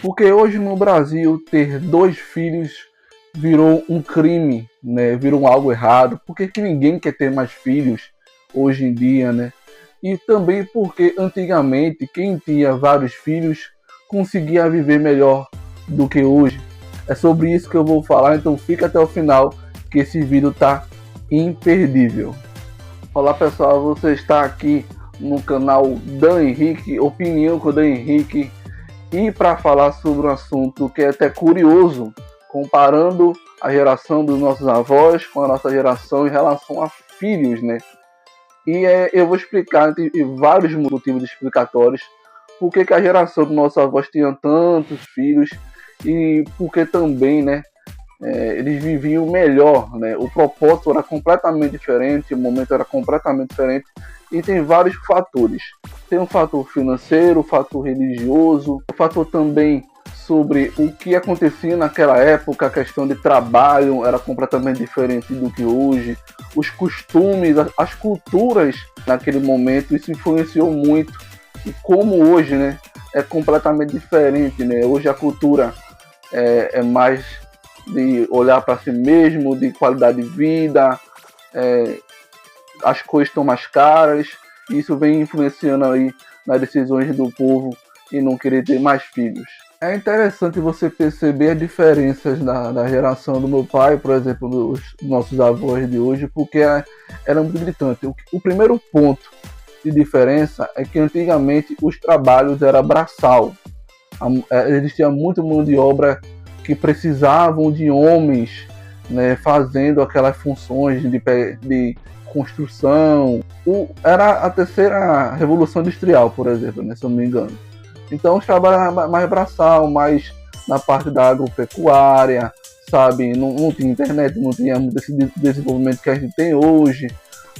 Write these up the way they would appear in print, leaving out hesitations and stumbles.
Porque hoje no Brasil ter 2 filhos virou um crime, né? Virou algo errado. Porque que ninguém quer ter mais filhos hoje em dia, né? E também porque antigamente quem tinha vários filhos conseguia viver melhor do que hoje. É sobre isso que eu vou falar, então fica até o final que esse vídeo tá imperdível. Olá pessoal, você está aqui no canal Dan Henrique, Opinião com o Dan Henrique, e para falar sobre um assunto que é até curioso, comparando a geração dos nossos avós com a nossa geração em relação a filhos, né? E eu vou explicar vários motivos explicatórios por que a geração dos nossos avós tinha tantos filhos e porque também, né, eles viviam melhor, né? O propósito era completamente diferente, o momento era completamente diferente e tem vários fatores. Tem um fator financeiro, o fator religioso, o fator também sobre o que acontecia naquela época, a questão de trabalho era completamente diferente do que hoje, os costumes, as culturas naquele momento, isso influenciou muito. E como hoje, né, é completamente diferente, né? Hoje a cultura é mais de olhar para si mesmo, de qualidade de vida, as coisas estão mais caras, e isso vem influenciando aí nas decisões do povo em não querer ter mais filhos. É interessante você perceber as diferenças da geração do meu pai, por exemplo, dos nossos avós de hoje, porque era muito gritante. O primeiro ponto de diferença é que antigamente os trabalhos eram braçal. Existia muita mão de obra que precisavam de homens, né, fazendo aquelas funções de construção. Era a terceira revolução industrial, por exemplo, né, se eu não me engano. Então os trabalhos eram mais braçal, mais na parte da agropecuária, sabe? Não tinha internet, não tinha muito esse desenvolvimento que a gente tem hoje.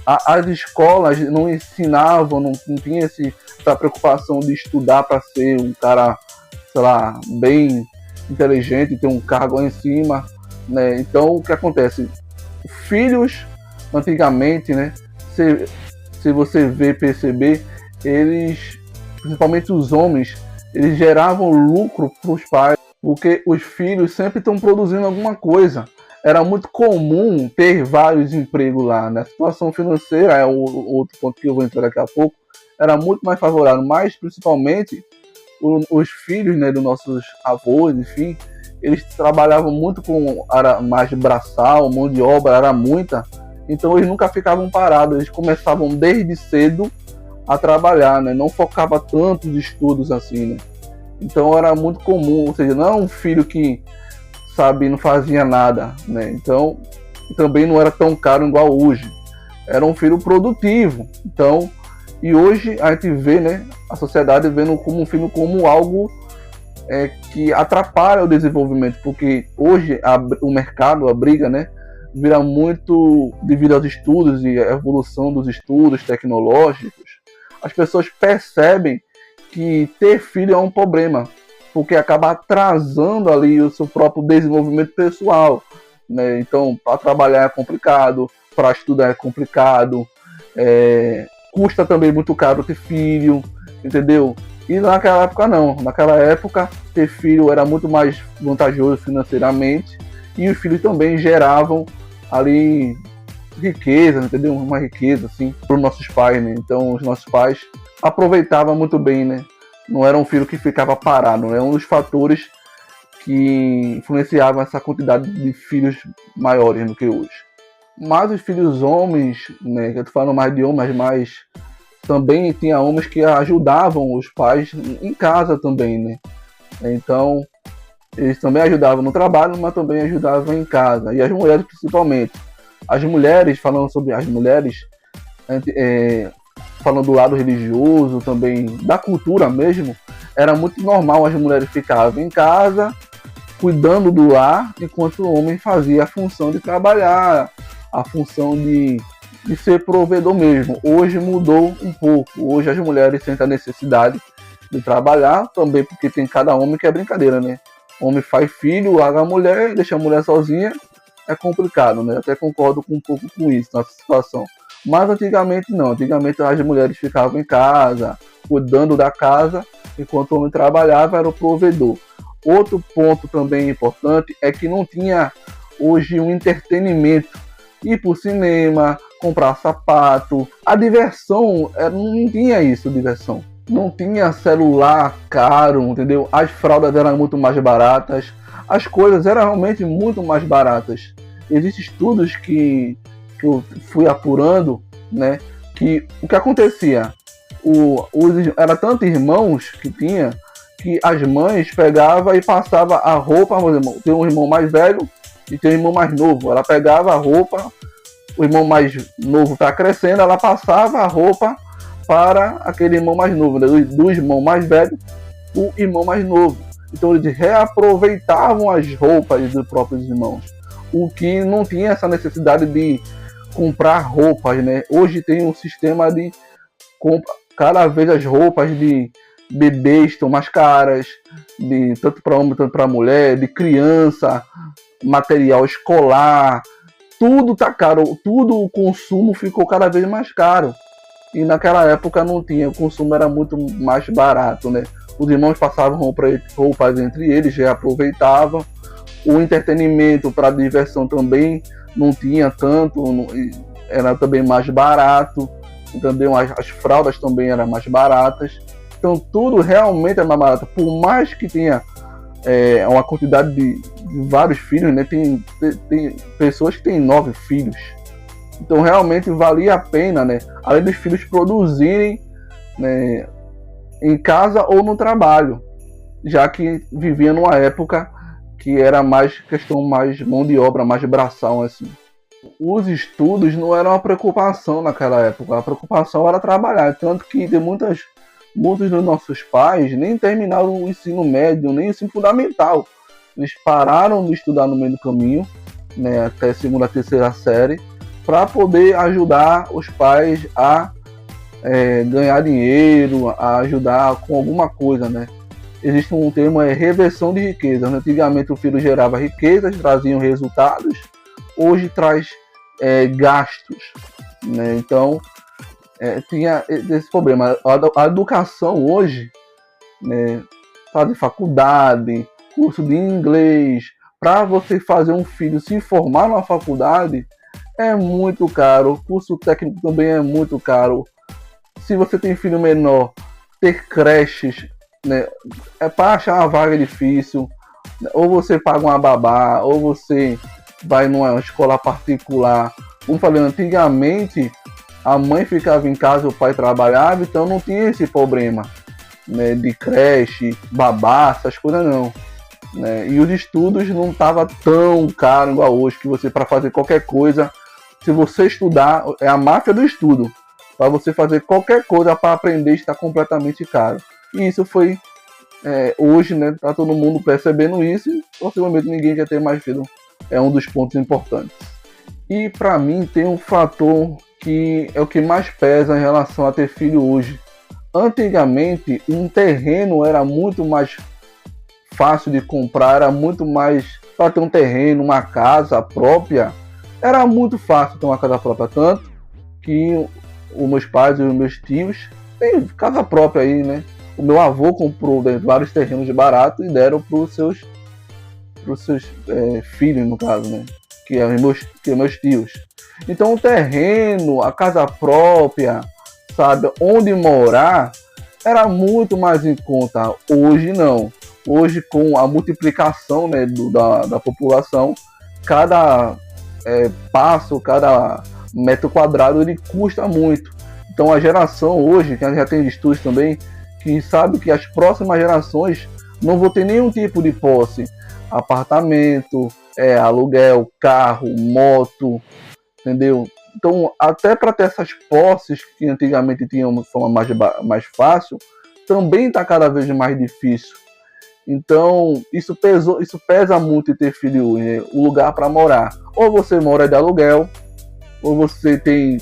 As escolas não ensinavam, não tinha essa preocupação de estudar para ser um cara, sei lá, bem inteligente, ter um cargo lá em cima, né? Então o que acontece? Filhos, antigamente, né? Se você perceber, eles, principalmente os homens, eles geravam lucro para os pais, porque os filhos sempre estão produzindo alguma coisa. Era muito comum ter vários empregos lá, né? A situação financeira é outro ponto que eu vou entrar daqui a pouco, era muito mais favorável, mas principalmente os filhos, né, dos nossos avós, enfim, eles trabalhavam muito com mais braçal, mão de obra era muita, então eles nunca ficavam parados, eles começavam desde cedo a trabalhar, né? Não focava tanto nos estudos assim, né? Então era muito comum, ou seja, não é um filho que, sabe, não fazia nada, né? Então também não era tão caro igual hoje, era um filho produtivo. Então, e hoje a gente vê, né, a sociedade vendo como um filho como algo que atrapalha o desenvolvimento, porque hoje o mercado, a briga, né, vira muito devido aos estudos e a evolução dos estudos tecnológicos. As pessoas percebem que ter filho é um problema, porque acaba atrasando ali o seu próprio desenvolvimento pessoal, né? Então, para trabalhar é complicado, para estudar é complicado, custa também muito caro ter filho, entendeu? E naquela época não. Naquela época, ter filho era muito mais vantajoso financeiramente, e os filhos também geravam ali riqueza, entendeu? Uma riqueza, assim, para os nossos pais, né? Então, os nossos pais aproveitavam muito bem, né? Não era um filho que ficava parado, né? Um dos fatores que influenciavam essa quantidade de filhos maiores do que hoje. Mas os filhos homens, né? Eu tô falando mais de homens, mas também tinha homens que ajudavam os pais em casa também, né? Então, eles também ajudavam no trabalho, mas também ajudavam em casa. E as mulheres principalmente. As mulheres, falando sobre as mulheres, falando do lado religioso também, da cultura mesmo, era muito normal as mulheres ficavam em casa, cuidando do lar, enquanto o homem fazia a função de trabalhar, a função de ser provedor mesmo. Hoje mudou um pouco, hoje as mulheres sentem a necessidade de trabalhar, também porque tem cada homem que é brincadeira, né? O homem faz filho, larga a mulher, deixa a mulher sozinha, é complicado, né? Eu até concordo um pouco com isso, nessa situação. Mas antigamente não, antigamente as mulheres ficavam em casa, cuidando da casa, enquanto o homem trabalhava, era o provedor. Outro ponto também importante é que não tinha hoje um entretenimento. Ir pro cinema, comprar sapato. A diversão, não tinha isso, diversão. Não tinha celular caro, entendeu? As fraldas eram muito mais baratas. As coisas eram realmente muito mais baratas. Existem estudos que eu fui apurando, né? Que o que acontecia? Era tantos irmãos que tinha, que as mães pegavam e passavam a roupa. Tem um irmão mais velho e tem um irmão mais novo. Ela pegava a roupa, o irmão mais novo está crescendo, ela passava a roupa para aquele irmão mais novo, né? Do irmão mais velho, o irmão mais novo. Então eles reaproveitavam as roupas dos próprios irmãos, o que não tinha essa necessidade de comprar roupas, né? Hoje tem um sistema de compra, cada vez as roupas de bebês estão mais caras, tanto para homem, tanto para mulher, de criança, material escolar, tudo tá caro, tudo o consumo ficou cada vez mais caro. E naquela época não tinha, o consumo era muito mais barato, né? Os irmãos passavam roupas entre eles, já aproveitavam. O entretenimento para diversão também não tinha tanto, era também mais barato, entendeu? As fraldas também eram mais baratas. Então tudo realmente é mais barato. Por mais que tenha uma quantidade de vários filhos, né? Tem pessoas que têm 9 filhos. Então realmente valia a pena, né? Além dos filhos produzirem, né, em casa ou no trabalho, já que vivia numa época que era mais questão mais mão de obra, mais braçal assim. Os estudos não eram uma preocupação naquela época, a preocupação era trabalhar, tanto que tem muitos dos nossos pais nem terminaram o ensino médio, nem o ensino fundamental. Eles pararam de estudar no meio do caminho, né, até a segunda, terceira série, para poder ajudar os pais a ganhar dinheiro, a ajudar com alguma coisa, né? Existe um termo, reversão de riqueza. Antigamente o filho gerava riquezas, traziam resultados, hoje traz gastos, né? Então tinha esse problema. A educação hoje, né, fazer faculdade, curso de inglês, para você fazer um filho se formar numa faculdade é muito caro. O curso técnico também é muito caro. Se você tem filho menor, ter creches, né, para achar uma vaga difícil. Ou você paga uma babá, ou você vai numa escola particular. Como falei, antigamente a mãe ficava em casa, o pai trabalhava, então não tinha esse problema, né, de creche, babá, essas coisas não, né? E os estudos não estavam tão caros igual hoje, que você, para fazer qualquer coisa, se você estudar, é a máfia do estudo. Para você fazer qualquer coisa para aprender está completamente caro. E isso foi hoje, né? Tá todo mundo percebendo isso e possivelmente ninguém quer ter mais filho. É um dos pontos importantes. E para mim tem um fator que é o que mais pesa em relação a ter filho hoje. Antigamente um terreno era muito mais fácil de comprar, era muito mais para ter um terreno, uma casa própria. Era muito fácil ter uma casa própria, tanto que os meus pais e os meus tios têm casa própria aí, né? O meu avô comprou vários terrenos de barato e deram para os seus filhos, no caso, né? Que é meus tios. Então o terreno, a casa própria, sabe, onde morar, era muito mais em conta. Hoje não. Hoje, com a multiplicação, né, da população, cada passo, cada metro quadrado, ele custa muito. Então a geração hoje, que já tem estudos também, que sabe que as próximas gerações não vão ter nenhum tipo de posse. Apartamento, aluguel, carro, moto, entendeu? Então, até para ter essas posses que antigamente tinham uma forma mais fácil, também está cada vez mais difícil. Então, isso pesa muito em ter filho hoje, né? O lugar para morar. Ou você mora de aluguel, ou você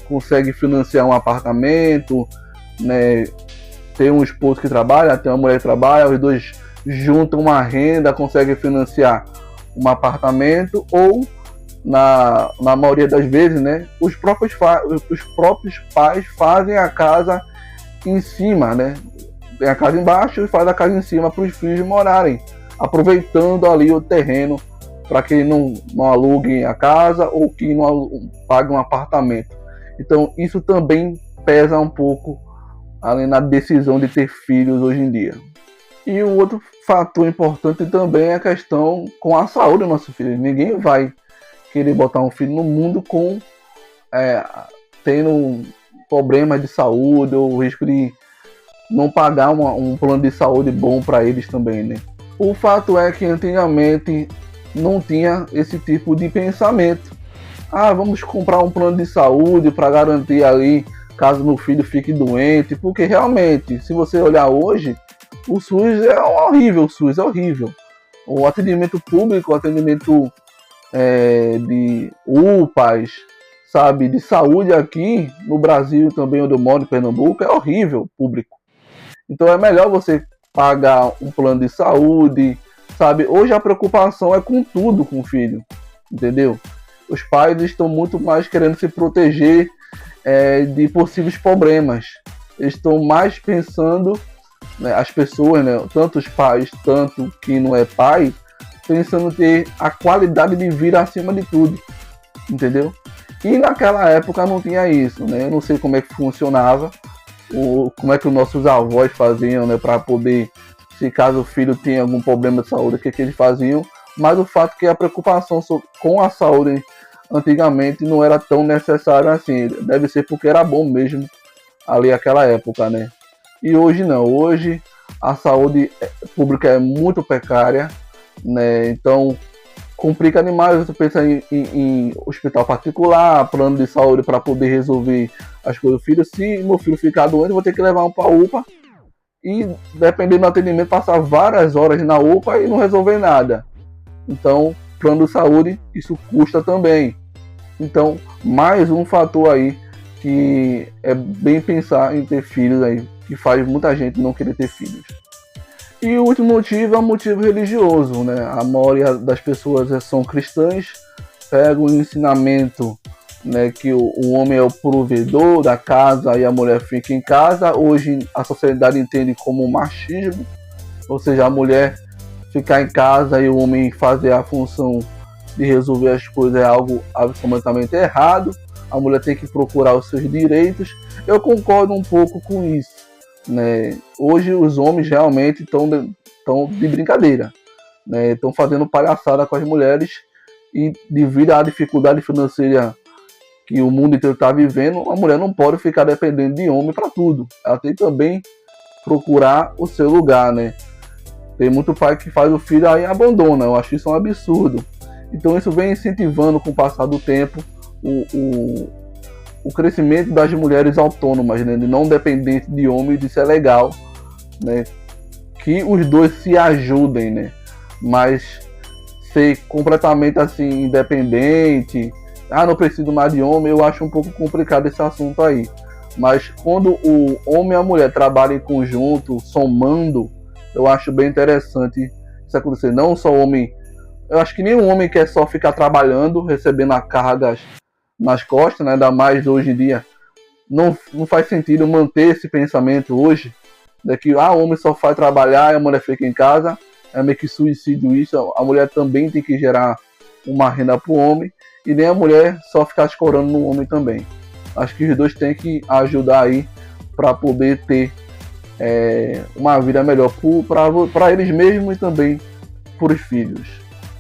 consegue financiar um apartamento, né? Tem um esposo que trabalha, tem uma mulher que trabalha, os dois juntam uma renda, conseguem financiar um apartamento, ou na maioria das vezes, né, os próprios pais fazem a casa em cima, né? Tem a casa embaixo e faz a casa em cima para os filhos morarem. aproveitando ali o terreno para que não aluguem a casa ou que não paguem um apartamento. Então isso também pesa um pouco além na decisão de ter filhos hoje em dia. E o outro fator importante também é a questão com a saúde do nosso filho. Ninguém vai querer botar um filho no mundo com tendo problemas de saúde ou risco de não pagar um plano de saúde bom para eles também, né? O fato é que antigamente não tinha esse tipo de pensamento. Vamos comprar um plano de saúde para garantir ali caso meu filho fique doente, porque realmente, se você olhar hoje, o SUS é horrível, O atendimento público, o atendimento de UPAs, sabe, de saúde aqui no Brasil também, onde eu moro, em Pernambuco, é horrível, público. Então é melhor você pagar um plano de saúde, sabe? Hoje a preocupação é com tudo com o filho, entendeu? Os pais estão muito mais querendo se proteger de possíveis problemas. Eles estão mais pensando, né, as pessoas, né, tanto os pais, tanto quem não é pai, pensando em ter a qualidade de vida acima de tudo, entendeu? E naquela época não tinha isso, né? Eu não sei como é que funcionava, como é que os nossos avós faziam, né, para poder, se caso o filho tinha algum problema de saúde, o que eles faziam, mas o fato é que a preocupação com a saúde antigamente não era tão necessária assim, deve ser porque era bom mesmo ali naquela época, né? E hoje não, hoje a saúde pública é muito precária, né? Então complica demais você pensar em hospital particular, plano de saúde para poder resolver as coisas do filho. Se meu filho ficar doente, eu vou ter que levar para a UPA e, dependendo do atendimento, passar várias horas na UPA e não resolver nada. Então, plano de saúde, isso custa também. Então, mais um fator aí que é bem pensar em ter filhos aí, que faz muita gente não querer ter filhos. E o último motivo é o motivo religioso, né? A maioria das pessoas são cristãs, pegam o ensinamento, né, que o homem é o provedor da casa e a mulher fica em casa. Hoje a sociedade entende como machismo, ou seja, a mulher ficar em casa e o homem fazer a função de resolver as coisas é algo absolutamente errado. A mulher tem que procurar os seus direitos. Eu concordo um pouco com isso, né? Hoje os homens realmente estão de brincadeira, né? Estão fazendo palhaçada com as mulheres e, devido à dificuldade financeira que o mundo inteiro está vivendo, a mulher não pode ficar dependendo de homem para tudo. Ela tem também procurar o seu lugar, né? Tem muito pai que faz o filho aí e abandona. Eu acho isso um absurdo. Então isso vem incentivando com o passar do tempo o crescimento das mulheres autônomas, né, não dependentes de homens. Isso é legal, né, que os dois se ajudem, né, mas ser completamente assim independente, não preciso mais de homem, eu acho um pouco complicado esse assunto aí. Mas quando o homem e a mulher trabalham em conjunto, somando, eu acho bem interessante isso acontecer. Não só o homem, eu acho que nenhum homem quer só ficar trabalhando, recebendo as cargas nas costas, né? Ainda mais hoje em dia. Não faz sentido manter esse pensamento hoje, de que o homem só faz trabalhar e a mulher fica em casa. É meio que suicídio isso. A mulher também tem que gerar uma renda para o homem, e nem a mulher só ficar escorando no homem também. Acho que os dois têm que ajudar aí para poder ter uma vida melhor para eles mesmos e também para os filhos.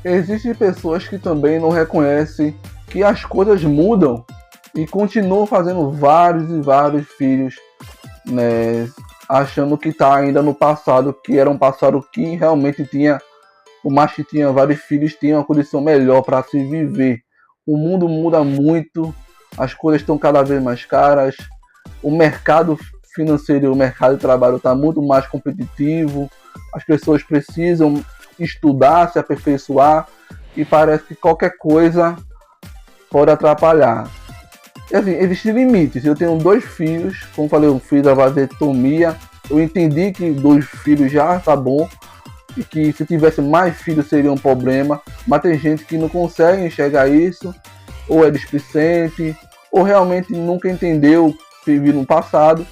Existem pessoas que também não reconhecem que as coisas mudam e continuam fazendo vários e vários filhos, né, achando que está ainda no passado, que era um passado que realmente tinha, o macho que tinha vários filhos tinha uma condição melhor para se viver. O mundo muda muito, as coisas estão cada vez mais caras, o mercado financeiro e o mercado de trabalho está muito mais competitivo, as pessoas precisam estudar, se aperfeiçoar, e parece que qualquer coisa pode atrapalhar. E, assim, existem limites. Eu tenho 2 filhos, como falei, um filho da vasectomia. Eu entendi que 2 filhos já está bom, e que se tivesse mais filhos seria um problema, mas tem gente que não consegue enxergar isso, ou é displicente, ou realmente nunca entendeu o que viu no passado,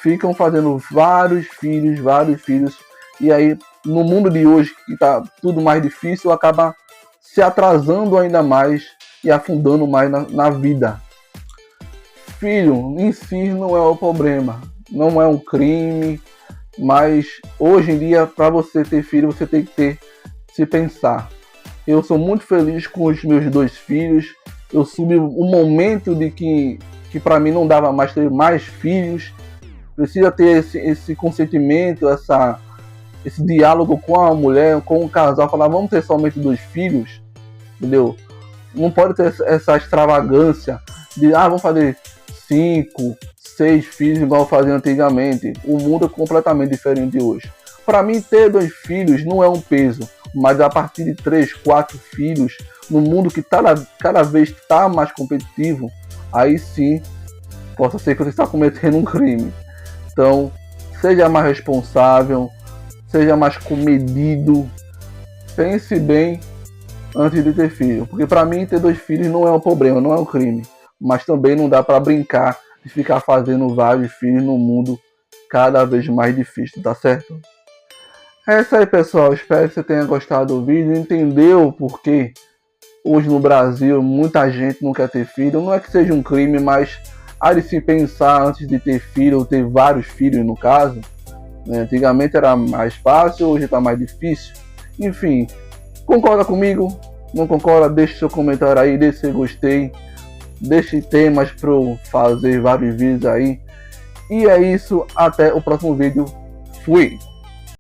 ficam fazendo vários filhos, e aí no mundo de hoje, que está tudo mais difícil, acaba se atrasando ainda mais e afundando mais na vida. Filho em si não é o problema, não é um crime, mas hoje em dia, para você ter filho, você tem que se pensar. Eu sou muito feliz com os meus 2 filhos. Eu soube um momento de que para mim não dava mais ter mais filhos. Precisa ter esse consentimento, esse diálogo com a mulher, com o casal, falar, vamos ter somente 2 filhos, entendeu? Não pode ter essa extravagância de, vamos fazer 5, 6 filhos igual fazia antigamente. O mundo é completamente diferente de hoje. Para mim, ter 2 filhos não é um peso, mas a partir de 3, 4 filhos, no mundo que cada vez está mais competitivo, aí sim, possa ser que você está cometendo um crime. Então, seja mais responsável, seja mais comedido, pense bem antes de ter filho. Porque para mim, ter 2 filhos não é um problema, não é um crime. Mas também não dá para brincar de ficar fazendo vários filhos no mundo cada vez mais difícil, tá certo? É isso aí, pessoal. Espero que você tenha gostado do vídeo, entendeu o porquê hoje no Brasil muita gente não quer ter filho. Não é que seja um crime, mas há de se pensar antes de ter filho, ou ter vários filhos no caso. Antigamente era mais fácil, hoje está mais difícil. Enfim, concorda comigo? Não concorda? Deixe seu comentário aí, deixe seu gostei. Deixe temas para eu fazer vários vídeos aí. E é isso, até o próximo vídeo. Fui!